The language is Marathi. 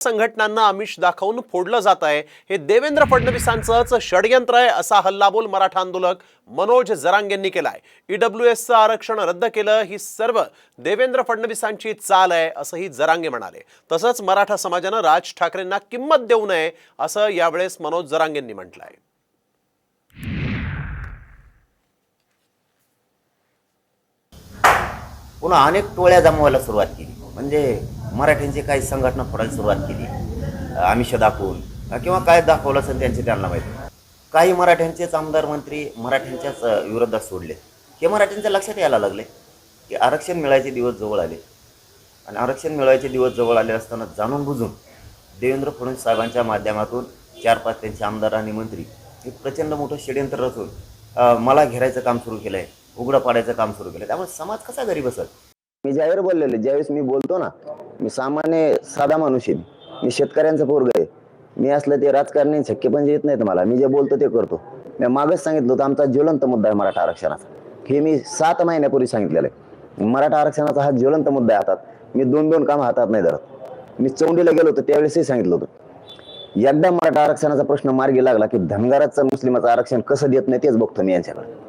संघटनांना आमिष दाखवून फोडलं जात आहे, हे देवेंद्र फडणवीसांचंच षडयंत्र आहे असा हल्लाबोल मराठा आंदोलक मनोज जरांगेंनी केलाय। ईडब्ल्यूएसचं आरक्षण रद्द केलं ही सर्व देवेंद्र फडणवीसांची चाल आहे असंही जरांगे म्हणाले। तसंच मराठा समाजानं राज ठाकरेंना किंमत देऊ नये असं यावेळेस मनोज जरांगेंनी म्हटलंय। पुन्हा अनेक टोळ्या जमवायला सुरुवात केली, म्हणजे मराठ्यांची काही संघटना फोडायला सुरुवात केली आमिष दाखवून किंवा काय दाखवलं असेल त्यांचे त्यांना माहिती। काही मराठ्यांचेच आमदार मंत्री मराठ्यांच्याच विरोधात सोडले। हे मराठ्यांच्या लक्षात यायला लागले की आरक्षण मिळायचे दिवस जवळ आले आणि आरक्षण मिळायचे दिवस जवळ आले असताना जाणून बुजून देवेंद्र फडणवीस साहेबांच्या माध्यमातून 4-5 त्यांचे आमदार आणि मंत्री हे प्रचंड मोठं षडयंत्र रचून मला घेरायचं काम सुरू केलं आहे, उघडं पाडायचं काम सुरू केलं। त्यामुळे समाज कसा घरी बसत। मी जाहीर बोललेले, ज्यावेळेस मी बोलतो ना, मी सामान्य साधा माणूस आहे, मी शेतकऱ्यांचा पोरगा आहे। मी असलं ते राजकारणी शक्य पण येत नाहीत मला, मी जे बोलतो ते करतो। मी मागच सांगितलं होतं आमचा ज्वलंत मुद्दा आहे मराठा आरक्षणाचा, हे मी 7 महिन्यापूर्वी सांगितलेलं आहे। मराठा आरक्षणाचा हा ज्वलंत मुद्दा आहे हातात, मी 2-2 काम हातात नाही धरत। मी चौंडीला गेलो होतो त्यावेळेसही सांगितलं होतं, एकदा मराठा आरक्षणाचा प्रश्न मार्गी लागला की धनगराचं मुस्लिमाचं आरक्षण कसं देत नाही तेच बघतो मी यांच्याकडे।